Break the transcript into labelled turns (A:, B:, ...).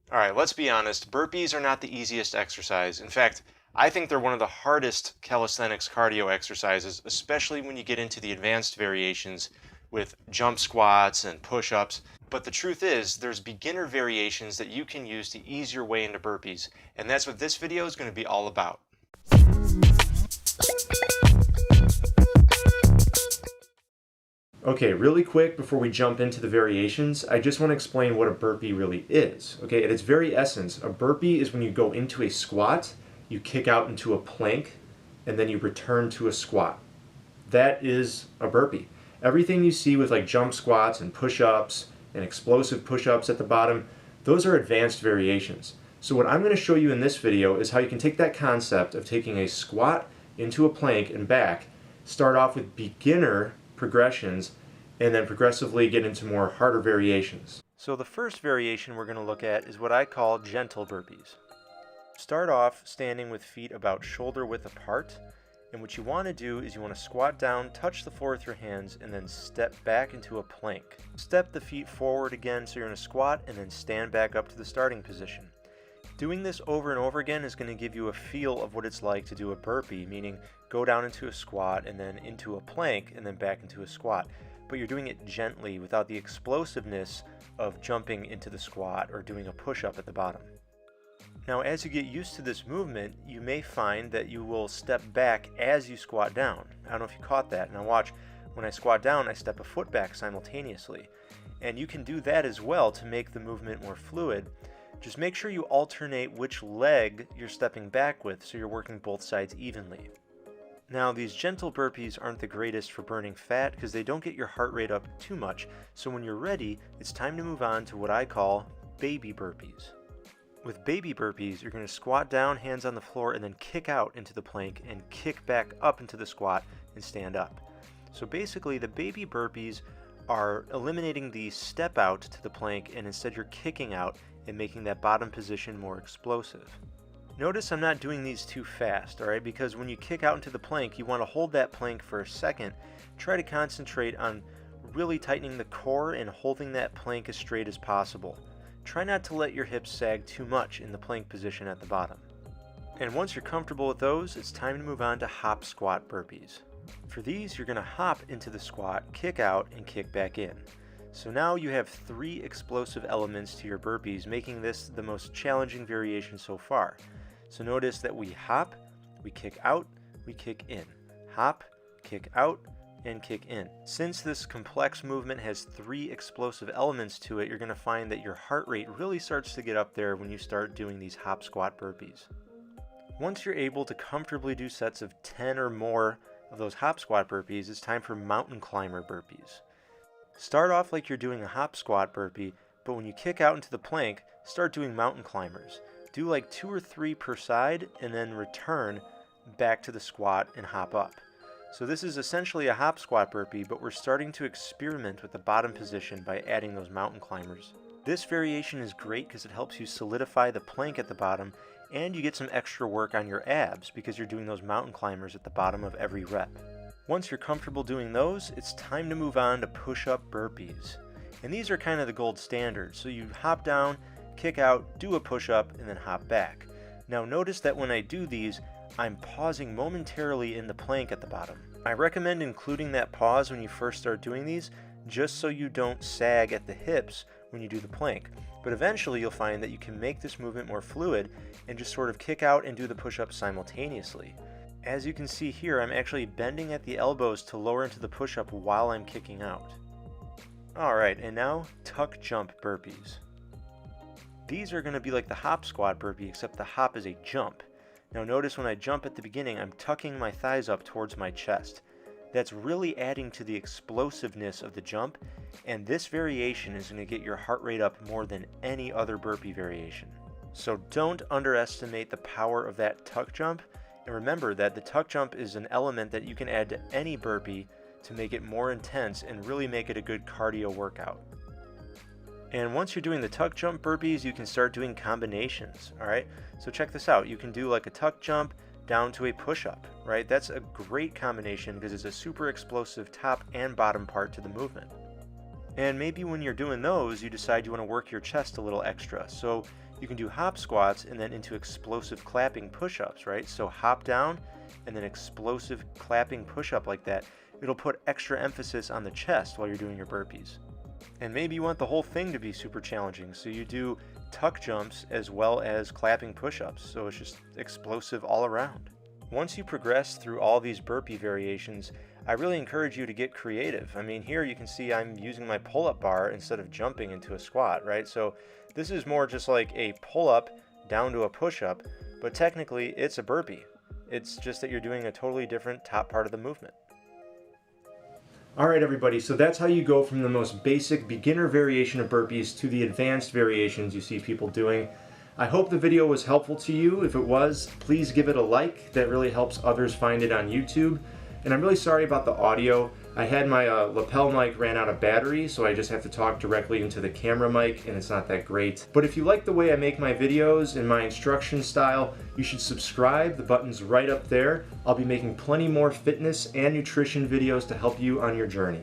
A: All right, let's be honest. Burpees are not the easiest exercise. In fact, I think they're one of the hardest calisthenics cardio exercises, especially when you get into the advanced variations with jump squats and push-ups. But the truth is, there's beginner variations that you can use to ease your way into burpees, and that's what this video is going to be all about. Okay, really quick before we jump into the variations, I just want to explain what a burpee really is. Okay, at its very essence, a burpee is when you go into a squat, you kick out into a plank, and then you return to a squat. That is a burpee. Everything you see with like jump squats and push-ups and explosive push-ups at the bottom, those are advanced variations. So what I'm going to show you in this video is how you can take that concept of taking a squat into a plank and back, start off with beginner progressions, and then progressively get into more harder variations. So the first variation we're going to look at is what I call gentle burpees. Start off standing with feet about shoulder width apart, and what you want to do is you want to squat down, touch the floor with your hands, and then step back into a plank. Step the feet forward again so you're in a squat, and then stand back up to the starting position. Doing this over and over again is going to give you a feel of what it's like to do a burpee, meaning go down into a squat and then into a plank and then back into a squat. But you're doing it gently without the explosiveness of jumping into the squat or doing a push-up at the bottom. Now, as you get used to this movement, you may find that you will step back as you squat down. I don't know if you caught that. Now watch, when I squat down, I step a foot back simultaneously. And you can do that as well to make the movement more fluid. Just make sure you alternate which leg you're stepping back with so you're working both sides evenly. Now, these gentle burpees aren't the greatest for burning fat because they don't get your heart rate up too much, so when you're ready, it's time to move on to what I call baby burpees. With baby burpees, you're going to squat down, hands on the floor, and then kick out into the plank and kick back up into the squat and stand up. So basically, the baby burpees are eliminating the step out to the plank, and instead you're kicking out and making that bottom position more explosive. Notice I'm not doing these too fast, alright? Because when you kick out into the plank, you want to hold that plank for a second. Try to concentrate on really tightening the core and holding that plank as straight as possible. Try not to let your hips sag too much in the plank position at the bottom. And once you're comfortable with those, it's time to move on to hop squat burpees. For these, you're going to hop into the squat, kick out, and kick back in. So now you have 3 explosive elements to your burpees, making this the most challenging variation so far. So notice that we hop, we kick out, we kick in. Hop, kick out, and kick in. Since this complex movement has 3 explosive elements to it, you're going to find that your heart rate really starts to get up there when you start doing these hop squat burpees. Once you're able to comfortably do sets of 10 or more of those hop squat burpees, it's time for mountain climber burpees. Start off like you're doing a hop squat burpee, but when you kick out into the plank, start doing mountain climbers. Do like 2 or 3 per side and then return back to the squat and hop up. So this is essentially a hop squat burpee, but we're starting to experiment with the bottom position by adding those mountain climbers. This variation is great because it helps you solidify the plank at the bottom, and you get some extra work on your abs because you're doing those mountain climbers at the bottom of every rep. Once you're comfortable doing those, it's time to move on to push-up burpees. And these are kind of the gold standard. So you hop down, kick out, do a push-up, and then hop back. Now notice that when I do these, I'm pausing momentarily in the plank at the bottom. I recommend including that pause when you first start doing these, just so you don't sag at the hips when you do the plank. But eventually you'll find that you can make this movement more fluid and just sort of kick out and do the push-up simultaneously. As you can see here, I'm actually bending at the elbows to lower into the push-up while I'm kicking out. Alright, and now tuck jump burpees. These are going to be like the hop squat burpee, except the hop is a jump. Now notice when I jump at the beginning, I'm tucking my thighs up towards my chest. That's really adding to the explosiveness of the jump, and this variation is going to get your heart rate up more than any other burpee variation. So don't underestimate the power of that tuck jump. And remember that the tuck jump is an element that you can add to any burpee to make it more intense and really make it a good cardio workout. And once you're doing the tuck jump burpees, you can start doing combinations, alright? So check this out. You can do like a tuck jump down to a push-up, right? That's a great combination because it's a super explosive top and bottom part to the movement. And maybe when you're doing those, you decide you want to work your chest a little extra. So You can do hop squats and then into explosive clapping push-ups, right? So hop down and then explosive clapping push-up like that. It'll put extra emphasis on the chest while you're doing your burpees. And maybe you want the whole thing to be super challenging, so you do tuck jumps as well as clapping push-ups, so it's just explosive all around. Once you progress through all these burpee variations, I really encourage you to get creative. I mean, here you can see I'm using my pull-up bar instead of jumping into a squat, right? So this is more just like a pull-up down to a push-up, but technically it's a burpee. It's just that you're doing a totally different top part of the movement. All right, everybody, so that's how you go from the most basic beginner variation of burpees to the advanced variations you see people doing. I hope the video was helpful to you. If it was, please give it a like. That really helps others find it on YouTube. And I'm really sorry about the audio. I had my lapel mic ran out of battery, so I just have to talk directly into the camera mic, and it's not that great. But if you like the way I make my videos and my instruction style, you should subscribe. The button's right up there. I'll be making plenty more fitness and nutrition videos to help you on your journey.